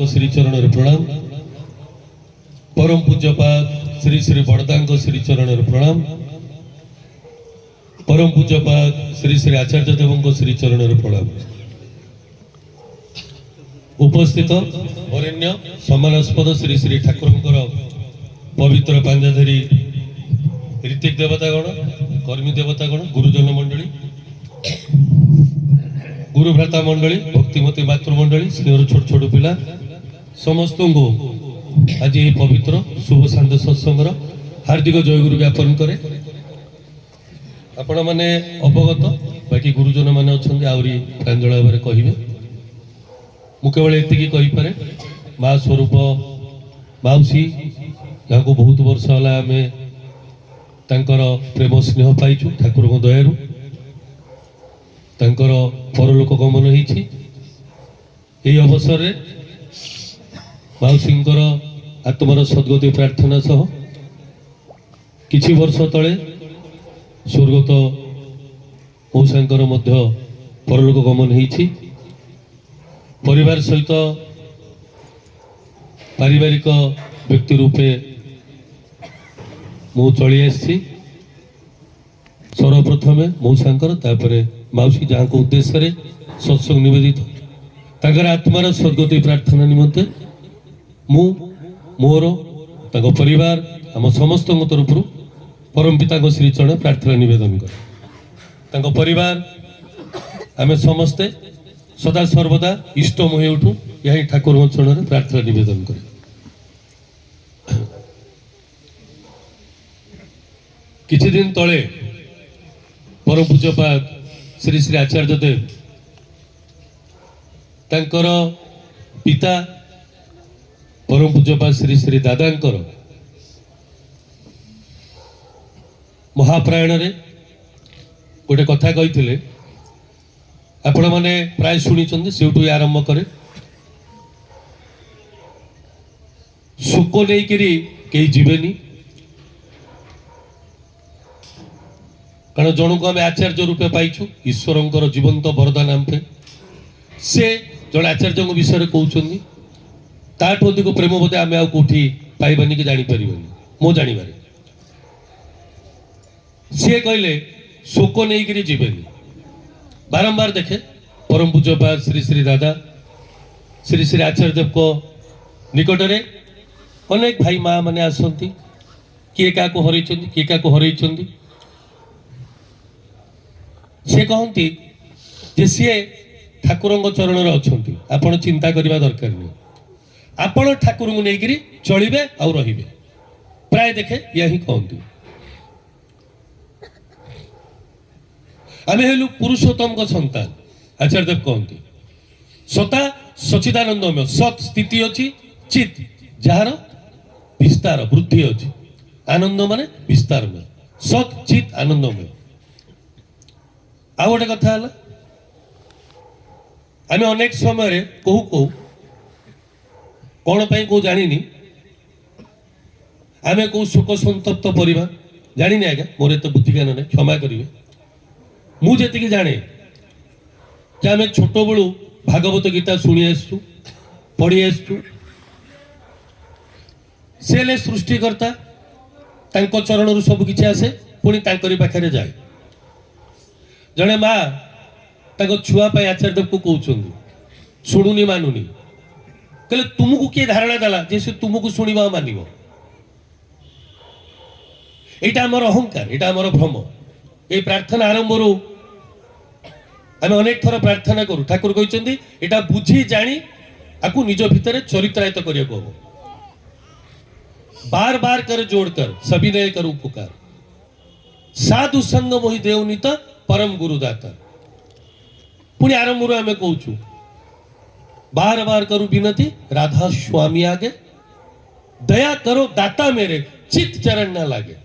को श्रीचरण प्रणाम। परम पूज्यपाद श्री श्री बड़दा श्री चरण प्रणाम। परम पूज्यपाद श्री श्री आचार्य देव को श्री चरण प्रणाम। उपस्थित वरेण्य सम्मानास्पद श्री श्री ठाकुर पवित्र पांजाधरी ऋतिक देवतागण, कर्मी देवतागण, गुरुजन मंडली, गुरुभ्राता मंडली, भक्तिमती मातृमंडली, स्नेहर छोट छोट पिला समस्त को आज ये पवित्र शुभ शांत सत्संगर हार्दिक जयगुरु ज्ञापन करे। आपण मैंने अवगत बाकी गुरुजन मैंने अच्छा आहरी प्रांजल भाव कहे। मु केवल एति कहीपे माँ स्वरूप माउसी जहाँ को बहुत वर्ष है आम तांकर प्रेम स्नेह पाइचु ठाकुर दयारू तांकर परलोक गमन होइछि। एई अवसर रे माउसींकर आत्मार सद्गति प्रार्थना सह किछि वर्ष तले स्वर्गत मौसांकर मध्य परलोक गमन होइछि। परिवार सहित पारिवारिक व्यक्ति रूपे मु चली आसी। सर्वप्रथमे मौसांकर तापर माउसी जहाँ को उद्देश्य रे सत्संग निवेदित तांकर आत्मार सद्गति प्रार्थना निमंते मु मोर तांको परिवार आम समस्त तरफ परम पिता श्री चरण प्रार्थना निवेदन कर। तांको परिवार आम समस्ते सदा सर्वदा इष्टमय उठू यही ठाकुर चरण प्रार्थना निवेदन कर। किछि दिन तले परम पूज्यपाद श्री श्री आचार्य देव तांकर पिता परम पूज्यपाद श्री श्री दादांकर महाप्रायण रे गोटे कथा कही आपण मैंने प्राय शुणी से आरंभ करे। सुख नहीं कहीं जीवेनी कारण जन को आम आचार्य रूपे पाइछु ईश्वर जीवंत वरदान आम पे से जन आचार्य विषय कहते ताठू अधिक प्रेम बोधे आम आउठी पाइबानी कि जापर मो जानवर सी कहले शोक नहीं जीवेनी। बारंबार देखे परम पूज्यपाद श्री श्री दादा श्री श्री आचार्य देव को निकटरे अनेक भाई माँ मैंने आसती किए क्या हरई किए क्या हरई से कहती जे सी ठाकुर चरण अच्छा आपण चिंता करने दरकार नहीं आपण ठाकुर को लेकर चलिए आउ रे प्राय देखे या ही कहती। आम हेलु पुरुषोत्तम का संतान आचार्य देव कहती सता सचिदानंदमय सत स्थिति अच्छी चित जार विस्तार वृद्धि अच्छी आनंद माने विस्तारमय सत चित आनंदमय। आ गोटे कथा आम अनेक समय कहू कहू कौन पाई को जानी आम कौ शोक संतप्त परिवार जानी आज्ञा मोर एत बुद्धि ज्ञान नहीं क्षमा करेंगे। मुझे जाने कि आम छोट बड़ू भागवत गीता शुणी आसु पढ़ी आसु से सृष्टिकर्ता तांको चरण सब किसी आसे पुणी तांकरी पाखरे जाए। जड़े माँ ताको छुआ पाई आचार्य देव को कहते शुणुनी मानुनी कहले तुमको किए धारणा देला जे से तुमको शुणा मान यहाँ आमर अहंकार यहाँ आमर भ्रम। ये प्रार्थना आरंभ रू आम अनेक थर प्रार्थना करूँ ठाकुर कहते यहाँ बुझी जानी आपको निज भितर चरित्रायित करने को हम बार बार कर जोड़ कर सविनय कर उपकार साधु संग मोहि देवनीत परम गुरुदाता। पुणी आरंभ रू आम कहूँ बार बार करूँ विनती राधा स्वामी आगे दया करो दाता मेरे चित चरण ना लागे।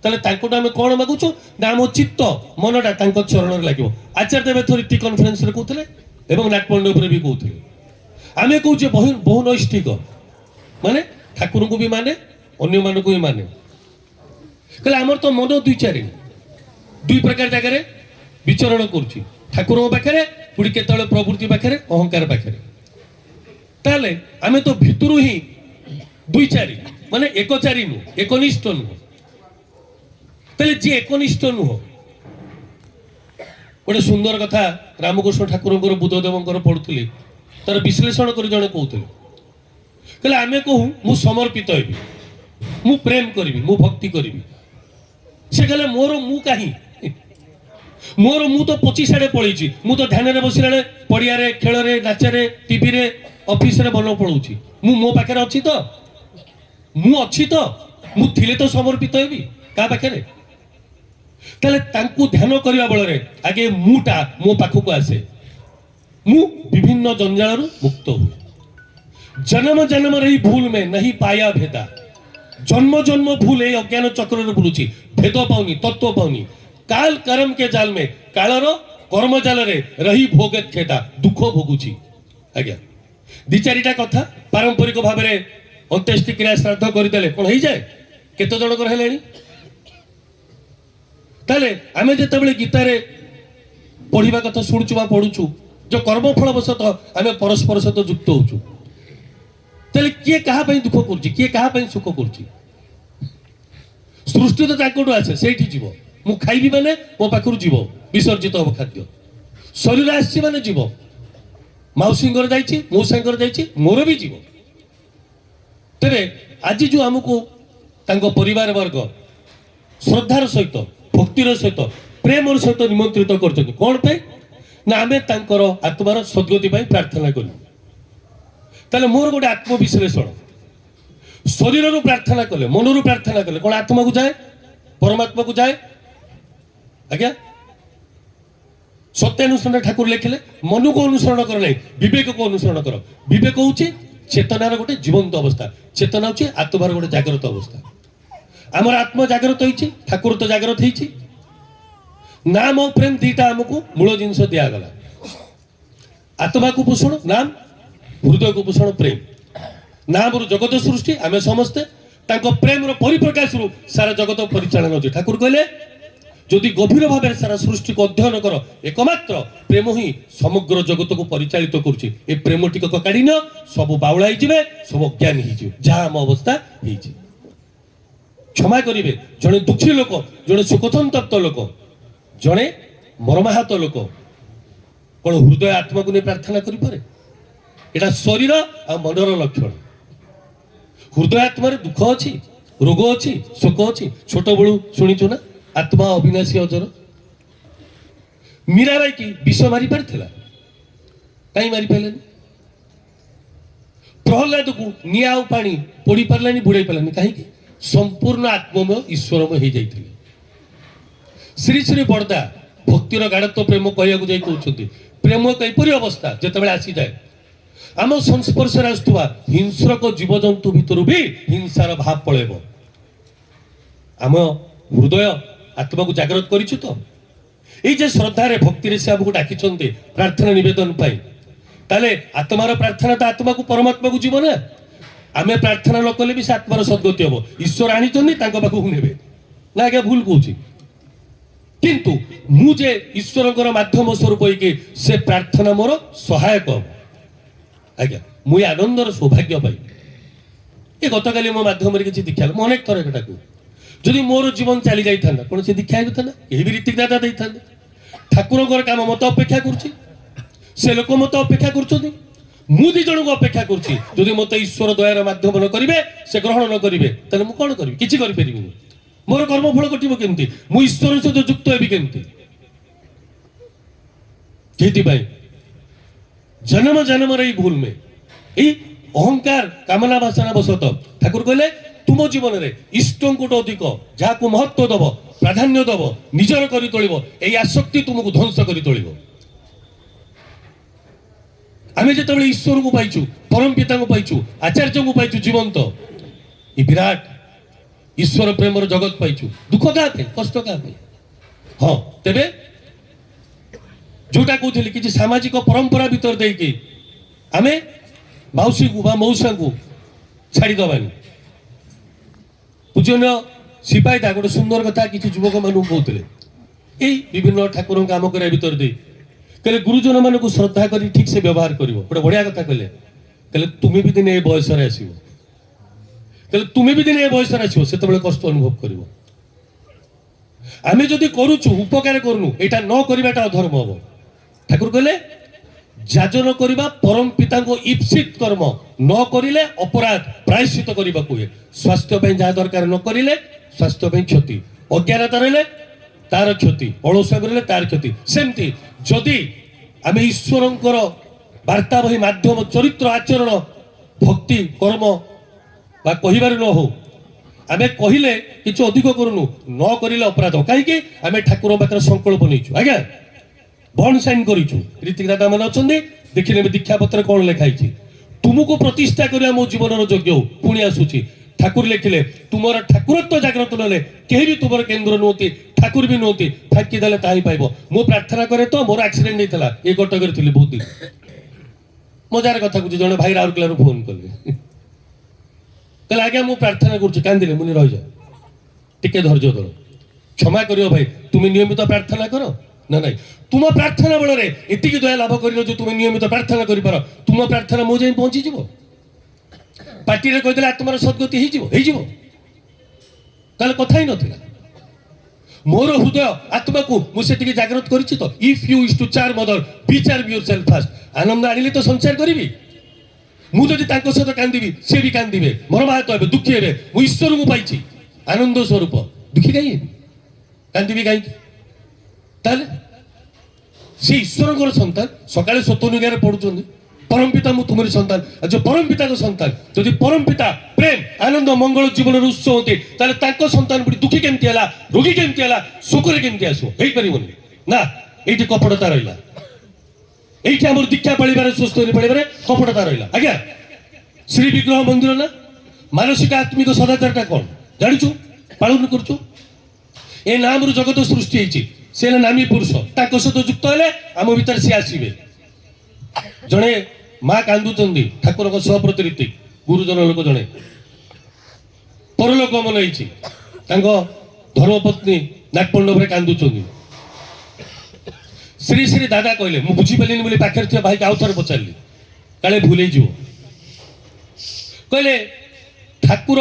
ताले तांको आम कौन मागुचु ना आम चित्त मनटा तांको चरण लगे। आचार्य देव थोड़ी कन्फरेन्स रे कहते एवं नाटमंडप भी कहते आम कहे बहु नैष्ठिक माने ठाकुर को भी माने अन्य मान को भी माने कहले आमर तो मन दुई चारि दुई प्रकार जगह विचरण करुच्ची ठाकुर पाखे पुणी केत प्रवृत्ति पाखे अहंकार पाखे ତାହେଲେ ଆମେ ତ ଭିତରୁ ହିଁ 2-4 ମାନେ 1-4 ନୁହଁ, ଏକନିଷ୍ଠ ନୁହଁ। ତାହେଲେ ଯିଏ ଏକନିଷ୍ଠ ନୁହଁ, ଗୋଟେ ସୁନ୍ଦର କଥା ରାମକୃଷ୍ଣ ଠାକୁରଙ୍କର ବୁଦ୍ଧଦେବଙ୍କର ପଢୁଥିଲି, ତାର ବିଶ୍ଳେଷଣ କରି ଜଣେ କହୁଥିଲେ, କହିଲେ ଆମେ କହୁ ମୁଁ ସମର୍ପିତ ହେବି, ମୁଁ ପ୍ରେମ କରିବି, ମୁଁ ଭକ୍ତି କରିବି। ସେ କହିଲେ ମୋର ମୁଁ କାହିଁ, ମୋର ମୁଁ ତ 25 ଆଡେ ପଳେଇଛି, ମୁଁ ତ ଧ୍ୟାନରେ ବସିଲା ବେଳେ ପଡ଼ିଆରେ, ଖେଳରେ, ନାଚରେ, ଟିଭିରେ, ଅଫିସରେ ମନ ପଳଉଛି। ମୁଁ ମୋ ପାଖରେ ଅଛି ତ, ମୁଁ ଅଛି ତ, ମୁଁ ଥିଲେ ତ ସମର୍ପିତ ହେବି କାହା ପାଖରେ। ତାହେଲେ ତାଙ୍କୁ ଧ୍ୟାନ କରିବା ବଳରେ ଆଗେ ମୁଁଟା ମୋ ପାଖକୁ ଆସେ, ମୁଁ ବିଭିନ୍ନ ଜଞ୍ଜାଳରୁ ମୁକ୍ତ ହୁଏ। ଜନ୍ମ ଜନ୍ମର ଏହି ଭୁଲ ମେ नहीं पाया भेदा, जन्म जन्म भूल এই অজ্ঞাନ ଚକ୍ରରେ ବୁଲୁଛି, ଭେଦ ପାଉନି, ତତ୍ତ୍ୱ ପାଉନି। କାଲ କରମ କେ ଜାଲ ମେ, କାଳର କର୍ମ ଜାଲରେ ରହି ଭୋଗ ଖେଦା, ଦୁଃଖ ଭୋଗୁଛି। ଆଜ୍ଞା, 2-4ଟା କଥା ପାରମ୍ପରିକ ଭାବରେ ଅନ୍त्यେଷ୍ଟି କ୍ରିୟା ଶ୍ରାଦ୍ଧ କରିଦେଲେ କ'ଣ ହେଇଯାଏ? କେତେ ଜଣଙ୍କର ହେଲେଣି? ତାହେଲେ ଆମେ ଯେତେବେଳେ ଗୀତାରେ ପଢିବା କଥା ଶୁଣୁଛୁ ବା ପଢୁଛୁ, ଯୋଉ କର୍ମଫଳ ବଶତଃ ଆମେ ପରସ୍ପର ସହିତ ଯୁକ୍ତ ହଉଛୁ, ତାହେଲେ କିଏ କାହା ପାଇଁ ଦୁଃଖ କରୁଛି, କିଏ କାହା ପାଇଁ ସୁଖ କରୁଛି? ସୃଷ୍ଟି ତ ତାଙ୍କଠୁ ଆସେ, ସେଇଠି ଯିବ। ମୁଁ ଖାଇବି ମାନେ ମୋ ପାଖରୁ ଯିବ, ବିସର୍ଜିତ ହବ ଖାଦ୍ୟ। ଶରୀର ଆସିଛି ମାନେ ଯିବ, ମାଉସୀଙ୍କର ଯାଇଛି, ମଉସାଙ୍କର ଯାଇଛି, ମୋର ବି ଯିବ। ତେବେ ଆଜି ଯୋଉ ଆମକୁ ତାଙ୍କ ପରିବାର ବର୍ଗ ଶ୍ରଦ୍ଧାର ସହିତ, ଭକ୍ତିର ସହିତ, ପ୍ରେମର ସହିତ ନିମନ୍ତ୍ରିତ କରୁଛନ୍ତି, କ'ଣ ପାଇଁ ନା ଆମେ ତାଙ୍କର ଆତ୍ମାର ସଦ୍ଗତି ପାଇଁ ପ୍ରାର୍ଥନା କରିବୁ। ତାହେଲେ ମୋର ଗୋଟେ ଆତ୍ମବିଶ୍ଳେଷଣ, ଶରୀରରୁ ପ୍ରାର୍ଥନା କଲେ, ମନରୁ ପ୍ରାର୍ଥନା କଲେ କ'ଣ ଆତ୍ମାକୁ ଯାଏ, ପରମାତ୍ମାକୁ ଯାଏ? ଆଜ୍ଞା, ସତ୍ୟାନୁସରଣ ଠାକୁର ଲେଖିଲେ ମନକୁ ଅନୁସରଣ କର ନାହିଁ, ବିବେକକୁ ଅନୁସରଣ କର। ବିବେକ ହଉଛି ଚେତନାର ଗୋଟେ ଜୀବନ୍ତ ଅବସ୍ଥା, ଚେତନା ହଉଛି ଆତ୍ମାର ଗୋଟେ ଜାଗ୍ରତ ଅବସ୍ଥା। ଆମର ଆତ୍ମା ଜାଗ୍ରତ ହେଇଛି, ଠାକୁର ତ ଜାଗ୍ରତ ହେଇଛି। ନାମ ଓ ପ୍ରେମ ଦିଟା ଆମକୁ ମୂଳ ଜିନିଷ ଦିଆଗଲା। ଆତ୍ମାକୁ ପୋଷଣ ନାମ, ହୃଦୟକୁ ପୋଷଣ ପ୍ରେମ। ନାମରୁ ଜଗତ ସୃଷ୍ଟି, ଆମେ ସମସ୍ତେ ତାଙ୍କ ପ୍ରେମର ପରିପ୍ରକାଶରୁ ସାରା ଜଗତ ପରିଚାଳନା ଅଛି। ଠାକୁର କହିଲେ ଯଦି ଗଭୀର ଭାବରେ ସାରା ସୃଷ୍ଟିକୁ ଅଧ୍ୟୟନ କର, ଏକମାତ୍ର ପ୍ରେମ ହିଁ ସମଗ୍ର ଜଗତକୁ ପରିଚାଳିତ କରୁଛି। ଏ ପ୍ରେମ ଟିକକ କାଢି ନିଅ, ସବୁ ବାଉଳା ହେଇଯିବେ, ସବୁ ଅଜ୍ଞାନ ହେଇଯିବେ, ଯାହା ଆମ ଅବସ୍ଥା ହେଇଛି। କ୍ଷମା କରିବେ, ଜଣେ ଦୁଃଖୀ ଲୋକ, ଜଣେ ସୁଖସନ୍ତପ୍ତ ଲୋକ, ଜଣେ ମର୍ମାହତ ଲୋକ କ'ଣ ହୃଦୟ ଆତ୍ମାକୁ ନେଇ ପ୍ରାର୍ଥନା କରିପାରେ? এটা শরীর আর মনর লক্ষণ। হৃদয় আত্মার দুঃখ অছি, রোগ অছি, শোক অছি। ছোট বেলু শুনিছু না আত্মা অবিনাশী অজর। মীরাবাই কি বিষ মারি পারিলা? কাই মারি পাইলেনি? প্রহ্লাদକୁ নিয়া ଆଉ ପାଣି ପୋଡ଼ି ପାରିଲାନି, ବୁଡ଼େଇ ପାରିଲାନି, କାହିଁକି? ସମ୍ପୂର୍ଣ୍ଣ ଆତ୍ମମୟ ଈଶ୍ୱରମୟ ହେଇଯାଇଥିଲେ। ଶ୍ରୀ ଶ୍ରୀ ବରଦା ଭକ୍ତିର ଗାଢ଼ତ୍ୱ ପ୍ରେମ କହିବାକୁ ଯାଇ କହୁଛନ୍ତି, ପ୍ରେମ ଏକ ଏପରି ଅବସ୍ଥା ଯେତେବେଳେ ଆସିଯାଏ ଆମ ସଂସ୍ପର୍ଶରେ ଆସୁଥିବା ହିଂସ୍ରକ ଜୀବଜନ୍ତୁ ଭିତରୁ ବି ହିଂସାର ଭାବ ପଳେଇବ। ଆମ ହୃଦୟ ଆତ୍ମାକୁ ଜାଗ୍ରତ କରିଛୁ ତ? এই যে শ্রদ্ধারে ভক্তিরে সে আমাকে ডাকিଛନ୍ତି প্রার্থনা নিবেদন পাই, তাহলে আত্মার প্রার্থনা তো আত্মাকে পরমাত্মাকে যাব না। আমি প্রার্থনা ন কলে বি সে আত্মার সদ্গতি হব। ঈশ্বর আনিଛନ୍ତି তাଙ୍କ পাখକୁ নেবে না? আজ্ঞা ভুল কହୁଛି? কিন্তু মু যে ঈশ্বরଙ୍କର মাধ্যম স্বরূপ হইকি সে প্রার্থনা মোর সহায়ক হব। আজ্ঞা মু এই আনন্দর সৌভাগ্য পাই। এ গতকালি মো মাধ্যমরে কিছু দীক্ষা মু অনেক থর এটা কহু, যদি মোর জীবন চালি যাই থানা কোন সে দীক্ষা হইতো না, এই বি ঋত্বিক দাদা দেইথান্তে। ঠাকুরଙ୍କର কাম মতো অপেক্ষা করছি, সে লোক মতো অপেক্ষা করছেন, মু ଦି ଜଣଙ୍କୁ ଅପେକ୍ଷା କରୁଛି। ଯଦି ମତେ ଈଶ୍ୱର ଦୟାର ମାଧ୍ୟମ ନ କରିବେ, ସେ ଗ୍ରହଣ ନ କରିବେ, ତାହେଲେ ମୁଁ କଣ କରିବି? କିଛି କରିପାରିବିନି। ମୋର କର୍ମଫଳ ଘଟିବ କେମିତି? ମୁଁ ଈଶ୍ୱର ସହିତ ଯୁକ୍ତ ହେବି କେମିତି? ସେଇଥିପାଇଁ ଜନ୍ମ ଜନ୍ମର ଏଇ ଭୁଲ ମେ, ଏଇ ଅହଙ୍କାର କାମନା ବାସନା ବଶତ ଠାକୁର କହିଲେ ତୁମ ଜୀବନରେ ଇଷ୍ଟଙ୍କଠୁ ଅଧିକ ଯାହାକୁ ମହତ୍ଵ ଦବ, ପ୍ରାଧାନ୍ୟ ଦବ, ନିଜର କରି ତୋଳିବ, ଏଇ ଆସକ୍ତି ତୁମକୁ ଧ୍ୱଂସ କରି ତୋଳିବ। ଆମେ ଯେତେବେଳେ ଈଶ୍ୱରଙ୍କୁ ପାଇଛୁ, ପରମ ପିତାଙ୍କୁ ପାଇଛୁ, ଆଚାର୍ଯ୍ୟଙ୍କୁ ପାଇଛୁ ଜୀବନ୍ତ, ଏ ବିରାଟ ଈଶ୍ୱର ପ୍ରେମର ଜଗତ ପାଇଛୁ, ଦୁଃଖ କାହା ପାଇଁ, କଷ୍ଟ କାହା ପାଇଁ? ହଁ, ତେବେ ଯୋଉଟା କହୁଥିଲି କିଛି ସାମାଜିକ ପରମ୍ପରା ଭିତରେ ଦେଇକି ଆମେ ମାଉସୀକୁ ବା ମଉସାଙ୍କୁ ଛାଡ଼ିଦବାନି। ପୂଜନୀୟ ସିପାହୀଟା ଗୋଟେ ସୁନ୍ଦର କଥା କିଛି ଯୁବକ ମାନଙ୍କୁ କହୁଥିଲେ, ଏଇ ବିଭିନ୍ନ ଠାକୁରଙ୍କ କାମ କରିବା ଭିତରେ ଦେଇ କହିଲେ ଗୁରୁଜନ ମାନଙ୍କୁ ଶ୍ରଦ୍ଧା କରି ଠିକ ସେ ବ୍ୟବହାର କରିବ। ଗୋଟେ ବଢିଆ କଥା କହିଲେ, कहले तुम्हें भी दिने ए बयस रे आसीबो कहले तुम्हें भी दिने ए बयस रे आसीबो सेतबेले कष्ट अनुभव करिवो आमे जदि करूछु उपकार करनु एटा न करिबाटा अधर्म हबो ठाकुर कहले जाजन करिबा परम पिता को इप्सित कर्म न करिले अपराध प्रायश्चित करिबा को स्वास्थ्य पे जहाँ दरकार न करिले स्वास्थ्य पे क्षति अज्ञानता रहिले तार क्षति अलसा करिले तार क्षति सेमती जदि आमे ईश्वरंकर वार्ता बही माध्यम चरित्र आचरण भक्ति कर्म बा कहिबार न हो आमे कहिले किछु अधिक करूनु न करिले अपराध काहे आमे ठाकुर पाखरे संकल्प नैछु आज्ञा बॉन्ड साइन करिछु रीतिक दादा मन अछंदी देखिले दीक्षा पत्र कोन लेखाइछि तुमको प्रतिष्ठा करिया मो जीवनर योग्य हो पुणी आसुछि ठाकुर लिखिले तुमर ठाकुरत्व जागृत नले केही भी तुमर केंद्र नोती ठाकुर भी नोती फाकी देले ताही पाइबो मो प्रार्थना करे तो मोर एक्सीडेंट नैतला ए कटकर थिली बहुत दिन मजार कथा कुछ जने भाई राउरकेला फोन कले कहले आज्ञा मु प्रार्थना करछु कांदिले मुनि रहि जा टिके धैर्य धर क्षमा करियो भाई तुम नियमित प्रार्थना करो ना नहीं तुम प्रार्थना बल एति दया लाभ कर तुम नियमित प्रार्थना कर पार तुम प्रार्थना मो जाए पहुंची जीव पार्टी रे कहिदेले आत्मार सद्गति हो कथा ही नथिला मोर हृदय आत्मा को मुझे जागृत करिछि तो इफ यू इज टू चार मदर बी चार योरसेल्फ फास्ट आनंद आनिले तो संसार करिवि मु जदि तांको सहित कांदिबि से भी कांदिबे मर्माहत हेबे दुखी हेबे मु ईश्वर को पाइछि आनंद स्वरूप दुखी काई हेबि कांदिबि काई ताले से ईश्वर सन्तान सकाले स्वतनुज्ञान पढ़ुं परम पिता मु तुमरी सन्तान जो परम पिता को सन्तान जदि परम पिता प्रेम आनंद मंगल जीवन उत्स होती ताले सन्तान बुढ़ी दुखी केमती है रोगी केमती है शोक केमती आसो पारबनी ना ये कपटता रहा ये आम दीक्षा पाड़े सुस्थ पाड़े कपटता रहा आज्ञा श्री विग्रह मंदिर ना मानसिक आत्मिक सदाचारटा कौन जाचु पालन करुचु ए नाम जगत सृष्टि होती से नामी पुरुष सहित युक्त हेले आम भीतर सी आसवे जड़े माँ कांदुचंदी ठाकुर सहप्रति रीति गुरुजन लोक जड़े परलोक गमन होती धर्मपत्नी नागपंडव कांदुचंदी श्री श्री दादा कहले मुझे बुझीपारे बोली पाखे थी भाई आउ थे पचारि काले भूल कहले ठाकुर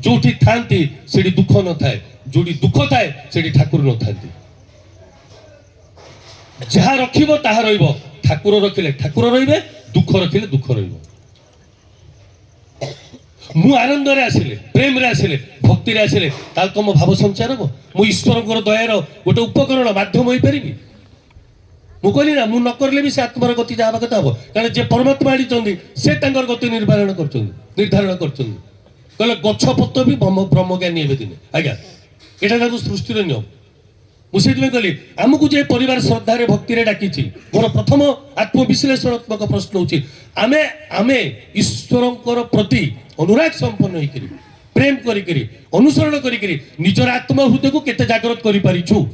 जो था दुख न थाए जो दुख थाए से ठाकुर न था जहाँ रखिबो ताहा रहिबो ठाकुर रखिले ठाकुर रहिबे दुख रखिले दुख रहिबो मु आनंद रे आसिले प्रेम रे आसिले भक्ति रे आसिले ताल तुम भाव संचार हबो मु ईश्वरकर दयार गोटे उपकरण माध्यम होई परिबि मु कहली ना मु न करले भी से आत्मार गति जाबा कथा हबो कारण जे परमात्मा आडिचंदी से तांकर गति निर्धारण करचंदी कहले गछ पत्त भी ब्रह्म ज्ञानी हेबे दिने आज्ञा एटा ताकू सृष्टिर नियम मुझे कहली आमको जे परिवार श्रद्धा भक्ति डाकी मोर प्रथम आत्मविश्लेषणात्मक प्रश्न होची आमे आमे ईश्वर प्रति अनुराग संपन्न होकर प्रेम करी अनुसरण करी निजर आत्मा हृदय को केते जागृत करि परिछु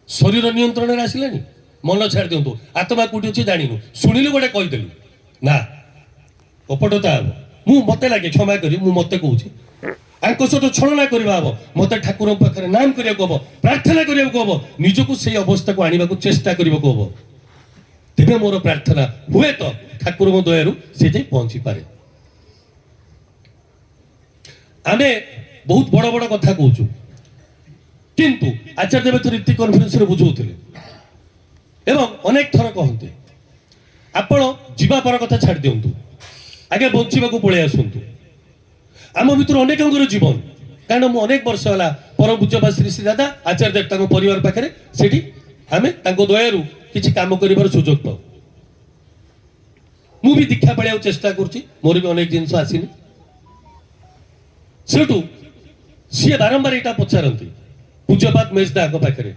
शरीर नियंत्रण रे आसिलानी मन छाड़ दियंतु आत्मा कोठी अछि जानिनु सुनिलु गोटे कहिदेलु ना कपटता मु मते लागे क्षमा करी मु मते कहूची सहित छलना करवा हम मत ठाकुर पाखे नाम करने को हम प्रार्थना करने को हम निजक से अवस्था को आने को चेष्टा करने को हम तेरे मोर प्रार्थना हुए तो ठाकुर दयारू से जाए पहुंची पारे आमे बहुत बड़ बड़ कथा कहूँ किंतु आचार्य देव रीति कन्फरेन्स बुझाऊे एवं अनेक थर कहते आपण जीवा पर कथा छाड़ दिंतु आगे बंचा पलि आसतु आम भर अनेक जीवन कारण मुझे अनेक वर्ष है परम पूज्य श्री श्री दादा आचार्य देव परिवार पाखे से आम दयारू किसी कम कर सुजोग पाऊ मु भी दीक्षा पाया चेष्टा करुच्ची मोर भी अनेक जिन आसनी सेठू सी बारंबार यहाँ पचारती पूज्यपात मेजदा पाखे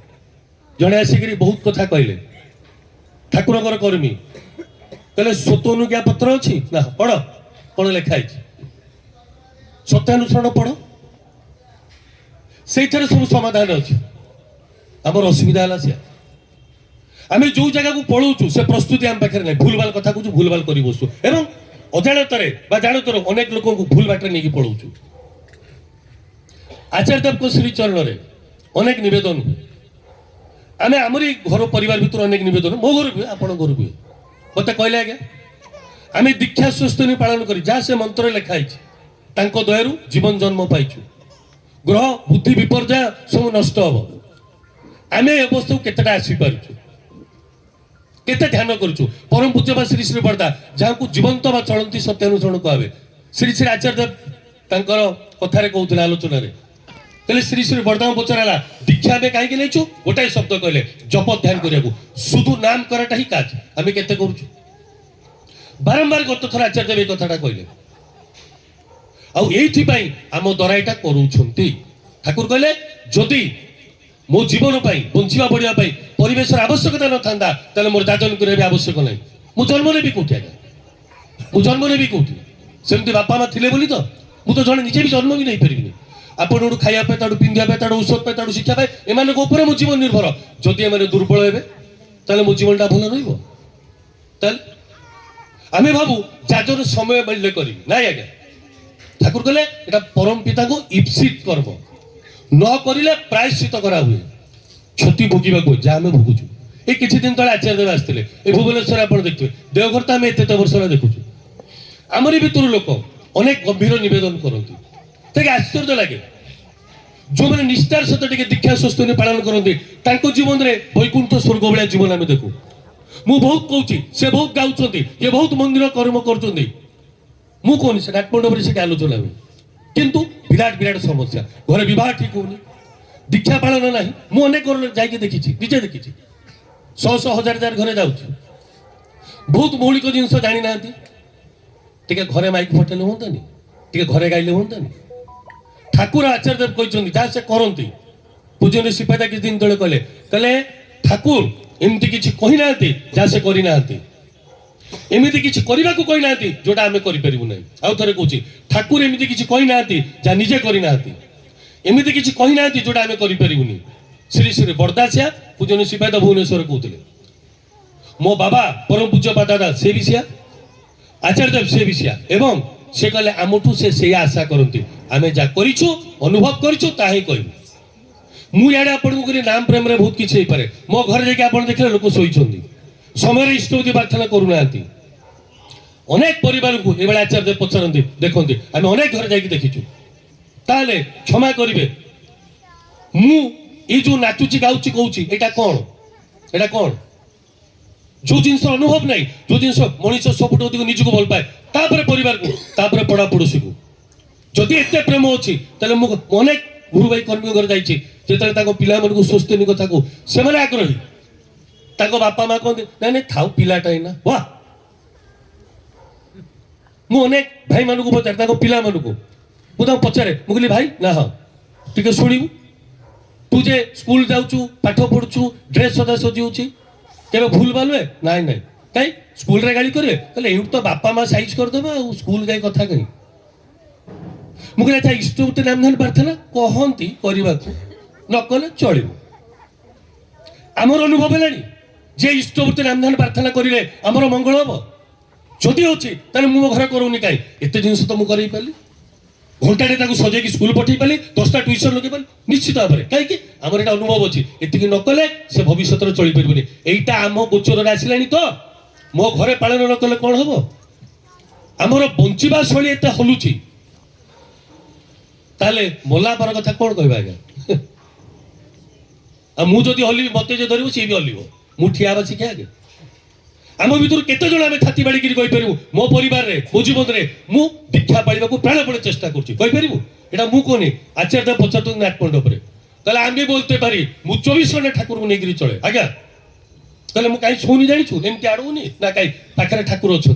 जड़े आसिक बहुत कथा कहले ठाकुर कर्मी कहले स्वतनुज्ञा पत्र अच्छी ना पढ़ कौन लिखाई सत्यानुसरण पढ़ से सब समाधान अच्छी आमर असुविधा है से आम जो जगह को पढ़ाऊँ से प्रस्तुति आम पाखे ना भूल भाल कथा कहूँ भूल भाल कर बसु एवं अजाणतार जानतर अनेक लोक भूल बाटे नहीं पढ़ाऊँ आचार्य देव को श्रीचरण में अनेक नवेदन हुए आम आमरी घर परिवार भर अनेक नवेदन मो घर भी आप घर भी मत कहले आज्ञा आमे दीक्षा स्वस्तनी पालन करी जहाँ से मंत्र लिखाई तांको दयारु जीवन जन्म पाइछु ग्रह बुद्धि विपर्जय सब नष्ट हम आम ए अवस्था केतेटा आसी पारुछु केते ध्यान करूछु परम पूज्य बा श्री श्री बरदा जहाँ को जीवंत बा चलती सत्यानुसरण कहे श्री श्री आचार्य देव तांकर कथारे कहते आलोचन कहले श्री श्री बरदा पचरा दीक्षा में कहीं नहीं गोटाए शब्द कहले जप ध्यान करने शुधु नाम कराटा ही काज आम केते करूछु बारंबार गत थर आचार्य देव कथाटा कहले आईपाई आम द्वारा यहाँ करूछंती ठाकुर कहले जदि मो जीवन बंचा बढ़िया परिवेश आवश्यकता न था मोर जाजन करने आवश्यक ना मु जन्म नेबी कौटी आज्ञा मु जन्म नेबी कौटी सेमती बापा माँ थे बोली तो मुझे जड़े निजे भी जन्म भी नहीं पारि आपण खायापे ताड़ू पिंधापे ताड़ू औषध पे ताड़ू शिक्षा पाए एम मो जीवन निर्भर जदि एम दुर्बल हे मो जीवनटा भल रमें भावु जाजन समय मिलने करी ना आज्ञा ठाकुर कहले एटा परम पिता को इप्सित कर्म न करिले प्रायश्चित करा हुए क्षति भोगिबा को जा हमें भोगुछु ए किछि दिन तले आचार्य देव आस्थिले ए भुवनेश्वर आपण देखिबे देवघर तो आम एते वर्ष देखुछु आमरी भितर लोक अनेक गंभीर निवेदन करती ताके आश्चर्य लगे जो मैंने निष्ठार सहित टिके दीक्षा स्वस्तनी पालन करते जीवन में वैकुंठ स्वर्ग भाया जीवन आम देखू मु बहुत कहूँ से बहुत गाँव ये बहुत मंदिर कर्म कर मु कहनी से नाटमंडप से आलोचना हुए किंतु विराट विराट समस्या घर बहुत ठीक होनी दीक्षा पालन ना मु अनेक घर जाकि देखी निजे देखी शह शह हजार हजार घरे जाऊँ बहुत मौलिक जिनस जानी ना टे घरे माइक फटेले हूँ टे घरे गाइले हूँ ठाकुर आचार्य देव कहते जहाँ से करती पूजन सिपाही किसी दिन तले कहले ठाकुर एमती किसी कही ना जहाँ से करना एमती किसी करने को कही ना जोटा आम करूँ ना आउ थे कौन ठाकुर एमती किसी कही ना जहाँ निजे करना एमती किसी कही ना जोटा आम करूँ श्री श्री बरदासिया पूजन सिपाही भुवनेश्वर कहते मो बाबा परम पूज्य दादा से भी सिया आचार्य देव से भी सिया एवं से कहले आमठू से आशा करती आम जहाँ करूँ अनुभव करूँ मुझे आपको नाम प्रेम रे बहुत किसी पारे मो घर जाके देखले लोक शोई समय इष्टपति प्रार्थना करूना अनेक परिवार को ये आचार्य देव पचारती देखते आम अनेक घर जाकि देखीचु ताले क्षमा करेंगे मु जो नाचुची गाँची कौची एटा कौन जो जिनस अनुभव नहीं जो जिनस मनीष सब निजक भल पाए तापर परिवार को तापर पड़ा पड़ोशी को जदि एत प्रेम अच्छी अनेक गुरु भाई कर्मी घर जाइए जो पिला स्वस्तिनी कथा को से आग्रही बापा माँ कहते ना नहीं थाउ पिलाटा ना वाह मुझे भाई मान को पचारे पिला मुझे पचारे मुझे भाई ना हाँ टे शुणु तू जे स्कूल जाऊँ पाठ पढ़ु ड्रेस सदा सजी के भूल भाल हुए ना ना कहीं स्कूल रे गाड़ी करेंगे कहले ये तो बापा माँ साइज करदे स्कूल जाए कथा कहीं मुझे अच्छा इष्टपति नाम ध्यान प्रार्थना कहती करने न कले चलो आमर अनुभव है जे इष्टपति नाम ध्यान प्रार्थना करेंगे आमर मंगल हम जदि अच्छे मो घर करूनी कहीं एत जिन तो मुझे पारि घंटाटे सजे स्कूल पठे पारि 10टा ट्यूशन लगे पारि निश्चित भाव में कहीं आमर यहाँ अनुभव अच्छी एति न कले से भविष्य चल पारे यहीटा आम गोचर आसला तो मो घरे पालन न कले कौन हम आमर बंचा शैली एत हलुची ताले मोला पर कथा कौन कह आज्ञा मुझे हलि मत धरव सी भी हल्व मुठिया शिखे आगे आम भर केते जन आम छाती बाड़ी कहीपर मो परिवार रे मो जीवन में मु दीक्षा पाइबा प्राणपणे चेष्टा करूँ यहाँ मु कहनी आचार्य देव पचार नाटमंडप कहले आम भी बोलते पारि मु 24 घंटे ठाकुर को लेकर चले आज्ञा कहले मुझे कहीं शोनी जाचु एमती आड़ूनी ना कहीं पाखे ठाकुर अच्छा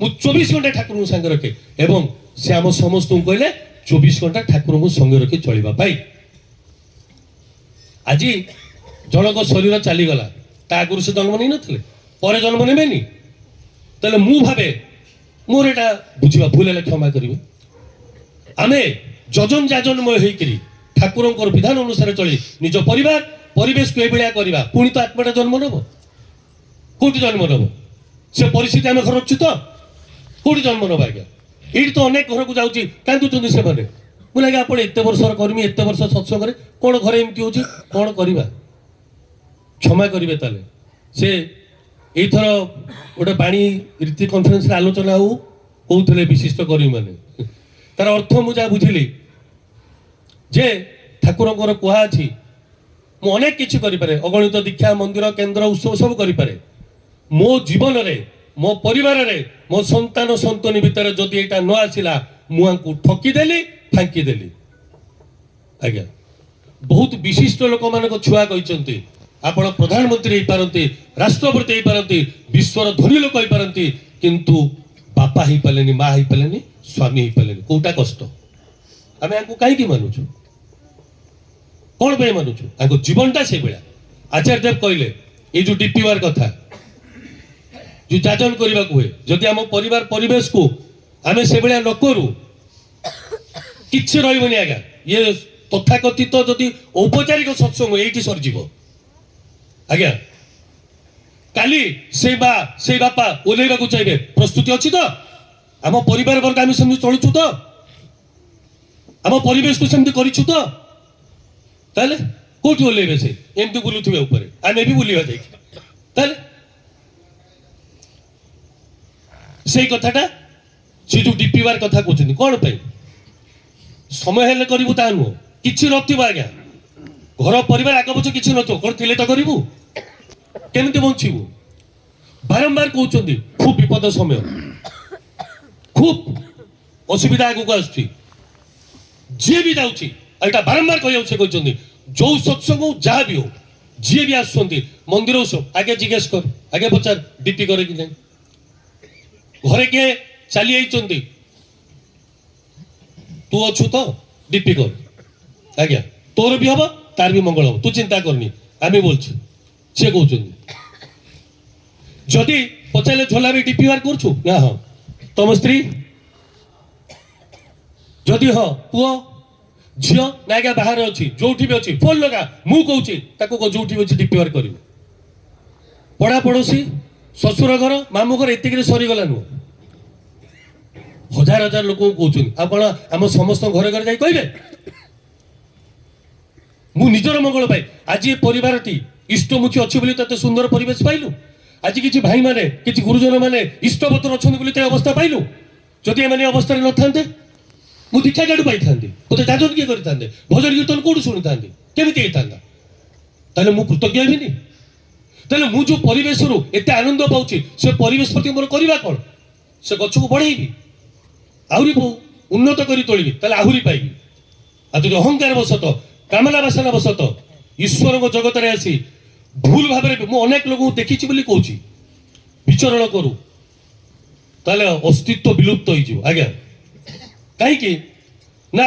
मु 24 घंटे ठाकुर को संगे रखे एवं से आम समस्त कहले 24 घंटा ठाकुर को संगे रखी चलवाई आज जनक शरीर चलीगला ता आगुरी से जन्म नहीं नथिले पर जन्म नेबेनी ताले मु भावे मोर एटा बुझिबा भूल है क्षमा करिवे आमे जजन जाजनमय होइकरी ठाकुरंकर विधान अनुसार चली निज परिवार परिवेश को एभलिया करबा पुणी तो आत्माटा जन्म नब कोटी जन्म नब से परिस्थिति आम घर अच्छु तो कोटी जन्म नब आज्ञा ये तो अनेक घर को जाऊँगी कांदुचंदी से मैंने मुझे लगे आप एत वर्ष कर्मी एत वर्ष सत्संग कौन घर एमती हो कौन करवा क्षमा करेंगे ताले से ଏଇଥର ଗୋଟେ ବାଣୀ ରୀତି କନଫରେନ୍ସରେ ଆଲୋଚନା ହଉ କହୁଥିଲେ ବିଶିଷ୍ଟ କର୍ମୀ ମାନେ ତାର ଅର୍ଥ ମୁଁ ଯାହା ବୁଝିଲି ଯେ ଠାକୁରଙ୍କର କୁହା ଅଛି ମୁଁ ଅନେକ କିଛି କରିପାରେ ଅଗଣିତ ଦୀକ୍ଷା ମନ୍ଦିର କେନ୍ଦ୍ର ଉତ୍ସବ ସବୁ କରିପାରେ ମୋ ଜୀବନରେ ମୋ ପରିବାରରେ ମୋ ସନ୍ତାନ ସନ୍ତତି ଭିତରେ ଯଦି ଏଇଟା ନ ଆସିଲା ମୁଁ ଆଙ୍କୁ ଠକିଦେଲି ଫାଙ୍କିଦେଲି ଆଜ୍ଞା ବହୁତ ବିଶିଷ୍ଟ ଲୋକମାନଙ୍କ ଛୁଆ କହିଛନ୍ତି ଆପଣ ପ୍ରଧାନମନ୍ତ୍ରୀ ହେଇପାରନ୍ତି ରାଷ୍ଟ୍ରପତି ହେଇପାରନ୍ତି ବିଶ୍ୱର ଧନୀ ଲୋକ ହେଇପାରନ୍ତି କିନ୍ତୁ ବାପା ହେଇପାରିଲେନି ମା ହେଇପାରିଲେନି ସ୍ୱାମୀ ହେଇପାରିଲେନି କୋଉଟା କଷ୍ଟ ଆମେ ଆଙ୍କୁ କାହିଁକି ମାନୁଛୁ କଣ ପାଇଁ ମାନୁଛୁ ଆଙ୍କ ଜୀବନଟା ସେଇଭଳିଆ ଆଚାର୍ଯ୍ୟ ଦେବ କହିଲେ ଏଇ ଯୋଉ ଡିପିୱାର କଥା ଯୋଉ ଯାଜନ କରିବାକୁ ହୁଏ ଯଦି ଆମ ପରିବାର ପରିବେଶକୁ ଆମେ ସେଭଳିଆ ନ କରୁ କିଛି ରହିବନି ଆଜ୍ଞା ଇଏ ତଥାକଥିତ ଯଦି ଔପଚାରିକ ସତ୍ସଙ୍ଗ ଏଇଠି ସରିଯିବ ଆଜ୍ଞା କାଲି ସେଇ ମା ସେଇ ବାପା ଓହ୍ଲେଇବାକୁ ଚାହିଁବେ ପ୍ରସ୍ତୁତି ଅଛି ତ ଆମ ପରିବାର ବର୍ଗ ଆମେ ସେମିତି ଚଳୁଛୁ ତ ଆମ ପରିବେଶକୁ ସେମିତି କରିଛୁ ତ ତାହେଲେ କୋଉଠି ଓହ୍ଲେଇବେ ସେ ଏମିତି ବୁଲୁଥିବେ ଉପରେ ଆମେ ବି ବୁଲିବା ଯାଇକି ତାହେଲେ ସେଇ କଥାଟା ସେ ଯୋଉ ଡିପିବାର କଥା କହୁଛନ୍ତି କଣ ପାଇଁ ସମୟ ହେଲେ କରିବୁ ତା ନୁହଁ କିଛି ନଥିବ ଆଜ୍ଞା ଘର ପରିବାର ଆଗ ପଛ କିଛି ନଥିବ କଣ ଥିଲେ ତ କରିବୁ କେମିତି ବଞ୍ଚିବୁ ବାରମ୍ବାର କହୁଛନ୍ତି ଖୁବ ବିପଦ ସମୟ ଖୁବ ଅସୁବିଧା ଆଗକୁ ଆସୁଛି ଯିଏ ବି ଯାଉଛି ଏଇଟା ବାରମ୍ବାର କହିବାକୁ ସେ କହିଛନ୍ତି ଯୋଉ ସତ୍ସଙ୍ଗ ଯାହା ବି ହଉ ଯିଏ ବି ଆସୁଛନ୍ତି ମନ୍ଦିର ଉତ୍ସବ ଆଗେ ଜିଜ୍ଞେସ କର ଆଗେ ପଚାର ଡିପି କରେ କି ନାହିଁ ଘରେ କିଏ ଚାଲି ଯାଇଛନ୍ତି ତୁ ଅଛୁ ତ ଡିପି କର ଆଜ୍ଞା ତୋର ବି ହବ ତାର ବି ମଙ୍ଗଳ ହବ ତୁ ଚିନ୍ତା କରନି ଆମେ বলছি ସେ କହୁଛନ୍ତି ଯଦି ପଚାରିଲେ ଝୋଲା ବି ଡିପିଆର କରୁଛୁ ନା ହଁ ତମ ସ୍ତ୍ରୀ ଯଦି ହଁ ପୁଅ ଝିଅ ନା ଆଜ୍ଞା ବାହାରେ ଅଛି ଯୋଉଠି ବି ଅଛି ଫୋନ ଲଗା ମୁଁ କହୁଛି ତାକୁ ଯୋଉଠି ବି ଅଛି ଡିପିଆର କରିବୁ ପଡା ପଡୋଶୀ ଶ୍ୱଶୁର ଘର ମାମୁଁ ଘର ଏତିକିରେ ସରିଗଲା ନୁହଁ ହଜାର ହଜାର ଲୋକଙ୍କୁ କହୁଛନ୍ତି ଆପଣ ଆମ ସମସ୍ତଙ୍କ ଘରେ ଘରେ ଯାଇ କହିବେ ମୁଁ ନିଜର ମଙ୍ଗଳ ପାଇଁ ଆଜି ଏ ପରିବାରଟି ଇଷ୍ଟମୁଖୀ ଅଛି ବୋଲି ତତେ ସୁନ୍ଦର ପରିବେଶ ପାଇଲୁ ଆଜି କିଛି ଭାଇ ମାନେ କିଛି ଗୁରୁଜନ ମାନେ ଇଷ୍ଟବତର ଅଛନ୍ତି ବୋଲି ତେ ଅବସ୍ଥା ପାଇଲୁ ଯଦି ଏମାନେ ଅବସ୍ଥାରେ ନଥାନ୍ତେ ମୁଁ ଦୀକ୍ଷା କାଠୁ ପାଇଥାନ୍ତି ତୋତେ ଯାଜନ କିଏ କରିଥାନ୍ତେ ଭଜନ କୀର୍ତ୍ତନ କୋଉଠୁ ଶୁଣିଥାନ୍ତି କେମିତି ହେଇଥାନ୍ତା ତାହେଲେ ମୁଁ କୃତଜ୍ଞ ହେବିନି ତାହେଲେ ମୁଁ ଯୋଉ ପରିବେଶରୁ ଏତେ ଆନନ୍ଦ ପାଉଛି ସେ ପରିବେଶ ପ୍ରତି ମୋର କରିବା କଣ ସେ ଗଛକୁ ବଢେଇବି ଆହୁରି ଉନ୍ନତ କରି ତୋଳିବି ତାହେଲେ ଆହୁରି ପାଇବି ଆଉ ଯଦି ଅହଙ୍କାର ବଶତଃ କାମନା ବାସନା ବଶତଃ ଈଶ୍ୱରଙ୍କ ଜଗତରେ ଆସି ଭୁଲ ଭାବରେ ମୁଁ ଅନେକ ଲୋକଙ୍କୁ ଦେଖିଛି ବୋଲି କହୁଛି ବିଚରଣ କରୁ ତାହେଲେ ଅସ୍ତିତ୍ୱ ବିଲୁପ୍ତ ହେଇଯିବ ଆଜ୍ଞା କାହିଁକି ନା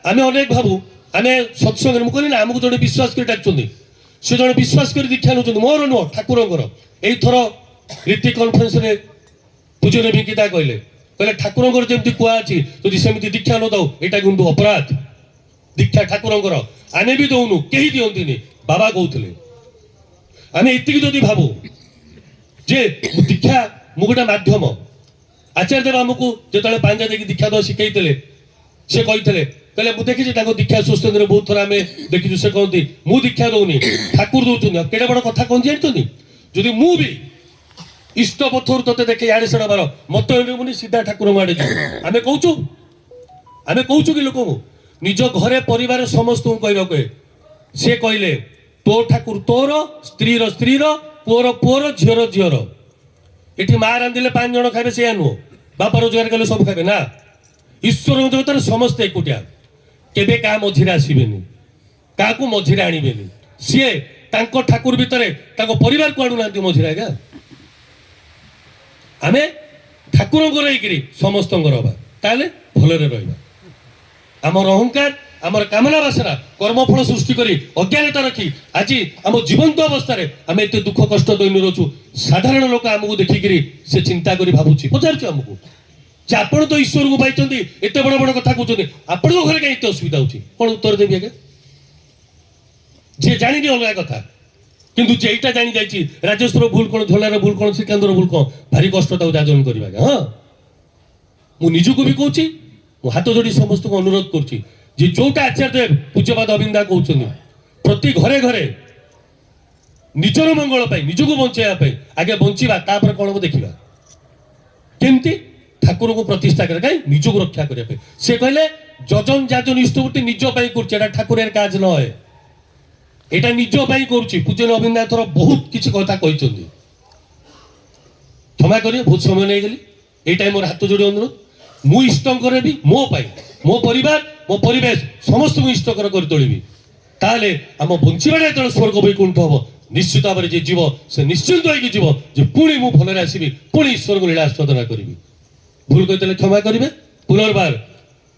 ଆମେ ଅନେକ ଭାବୁ ଆମେ ସତ୍ସଙ୍ଗରେ ମୁଁ କହିଲି ନା ଆମକୁ ଜଣେ ବିଶ୍ୱାସ କରି ଡାକୁଛନ୍ତି ସେ ଜଣେ ବିଶ୍ୱାସ କରି ଦୀକ୍ଷା ନେଉଛନ୍ତି ମୋର ନୁହଁ ଠାକୁରଙ୍କର ଏଇଥର ରୀତି କନଫରେନ୍ସରେ ପୂଜନ ବିକିତା କହିଲେ ଠାକୁରଙ୍କର ଯେମିତି କୁହା ଅଛି ଯଦି ସେମିତି ଦୀକ୍ଷା ନ ଦଉ ଏଇଟା କିନ୍ତୁ ଅପରାଧ ଦୀକ୍ଷା ଠାକୁରଙ୍କର ଆମେ ବି ଦଉନୁ କେହି ଦିଅନ୍ତିନି ବାବା କହୁଥିଲେ ଆମେ ଏତିକି ଯଦି ଭାବୁ ଯେ ଦୀକ୍ଷା ମୁଁ ଗୋଟେ ମାଧ୍ୟମ ଆଚାର୍ଯ୍ୟ ଦେବ ଆମକୁ ଯେତେବେଳେ ପାଞ୍ଜା ଦେଇକି ଦୀକ୍ଷା ଦେବା ଶିଖେଇଥିଲେ ସେ କହିଥିଲେ କହିଲେ ମୁଁ ଦେଖିଛି ତାଙ୍କ ଦୀକ୍ଷା ସୁସ୍ଥରେ ବହୁତ ଥର ଆମେ ଦେଖିଛୁ ସେ କହନ୍ତି ମୁଁ ଦୀକ୍ଷା ଦଉନି ଠାକୁର ଦଉଛନ୍ତି କେଡ଼େ ବଡ଼ କଥା କହନ୍ତି ଜାଣିଛନ୍ତି ଯଦି ମୁଁ ବି ଇଷ୍ଟ ପଥରୁ ତତେ ଦେଖେ ଆଡେ ସେଡା ବାର ମତ ନେବୁନି ସିଧା ଠାକୁରଙ୍କ ଆଡେ ଯିବୁ ଆମେ କହୁଛୁ କି ଲୋକଙ୍କୁ ନିଜ ଘରେ ପରିବାର ସମସ୍ତଙ୍କୁ କହିବାକୁ ସେ କହିଲେ ତୋ ଠାକୁର ତୋର ସ୍ତ୍ରୀର ସ୍ତ୍ରୀର ପୁଅର ପୁଅର ଝିଅର ଝିଅର ଏଠି ମା ରାନ୍ଧିଲେ 5 ଜଣ ଖାଇବେ ସେଇଆ ନୁହଁ ବାପା ରୋଜଗାର କଲେ ସବୁ ଖାଇବେ ନା ଈଶ୍ୱରଙ୍କ ଜଗତରେ ସମସ୍ତେ ଏକୁଟିଆ କେବେ କାହା ମଝିରେ ଆସିବେନି କାହାକୁ ମଝିରେ ଆଣିବେନି ସିଏ ତାଙ୍କ ଠାକୁର ଭିତରେ ତାଙ୍କ ପରିବାରକୁ ଆଣୁନାହାନ୍ତି ମଝିରେ ଆଜ୍ଞା ଆମେ ଠାକୁରଙ୍କର ହେଇକିରି ସମସ୍ତଙ୍କର ହବା ତାହେଲେ ଭଲରେ ରହିବା ଆମର ଅହଙ୍କାର ଆମର କାମନା ବାସନା କର୍ମଫଳ ସୃଷ୍ଟି କରି ଅଜ୍ଞାନତା ରଖି ଆଜି ଆମ ଜୀବନ୍ତ ଅବସ୍ଥାରେ ଆମେ ଏତେ ଦୁଃଖ କଷ୍ଟ ଦୈନ୍ୟ ରହୁଛୁ ସାଧାରଣ ଲୋକ ଆମକୁ ଦେଖିକିରି ସେ ଚିନ୍ତା କରି ଭାବୁଛି ପଚାରୁଛୁ ଆମକୁ ଯେ ଆପଣ ତ ଈଶ୍ୱରକୁ ପାଇଛନ୍ତି ଏତେ ବଡ଼ ବଡ଼ କଥା କହୁଛନ୍ତି ଆପଣଙ୍କ ଘରେ କାହିଁ ଏତେ ଅସୁବିଧା ହଉଛି କଣ ଉତ୍ତର ଦେବି ଆଜ୍ଞା ଯିଏ ଜାଣିନି ଅଲଗା କଥା କିନ୍ତୁ ଯେଇଟା ଜାଣି ଯାଇଛି ରାଜେଶ୍ୱର ଭୁଲ କଣ ଝୋଲାର ଭୁଲ କଣ ଶ୍ରୀକାନ୍ତର ଭୁଲ କଣ ଭାରି କଷ୍ଟ ତାକୁ ଯାଜନ କରିବା ଆଜ୍ଞା ହଁ ମୁଁ ନିଜକୁ ବି କହୁଛି ମୁଁ ହାତ ଯୋଡ଼ି ସମସ୍ତଙ୍କୁ ଅନୁରୋଧ କରୁଛି ଯେ ଯୋଉଟା ଆଚାର୍ଯ୍ୟ ଦେବ ପୂଜ୍ୟପାଦ ଅବିନ୍ଦା କହୁଛନ୍ତି ପ୍ରତି ଘରେ ଘରେ ନିଜର ମଙ୍ଗଳ ପାଇଁ ନିଜକୁ ବଞ୍ଚେଇବା ପାଇଁ ଆଗେ ବଞ୍ଚିବା ତାପରେ କ'ଣ ହବ ଦେଖିବା କେମିତି ଠାକୁରଙ୍କୁ ପ୍ରତିଷ୍ଠା କରେ କାହିଁ ନିଜକୁ ରକ୍ଷା କରିବା ପାଇଁ ସେ କହିଲେ যজন যাজন ইষ্টভূতি নিজ পাই করছে এটা ঠাকুরের কাজ নয় এটা নিজ পাই করছি পূজ্য নবীননাথর বহুত কিছু কথা কইছন্তি ক্ষমা করি বহুত সময় নেই গেলি এইটাই মোর হাত যোড়ি অনুরোধ মু ইষ্টঙ্কর হেবি মো পাই মো পরিবার মো পরিবেশ সমস্ত ইষ্টকর করে তোলিবি তাহলে আম বঞ্চিবাটা যেতବେଳେ স্বর্গ বৈকুণ্ঠ হব নিশ্চিত ভাবে যে জীব সে নিশ্চিন্ত হয়ে যাব যে পুଣି মু ভলরে আসবি পুଣି ঈশ্বরଙ୍କୁ লীলা আস্বাদনা করিবি ভুল কইলে ক্ষমা করিবে পুনর্বার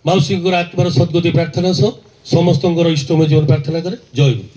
মাউসীঙ্কর আত্মার সদ্গতি প্রার্থনা সহ সমস্তঙ্কর ইষ্টময় জীবন প্রার্থনা করে জয় গুরু।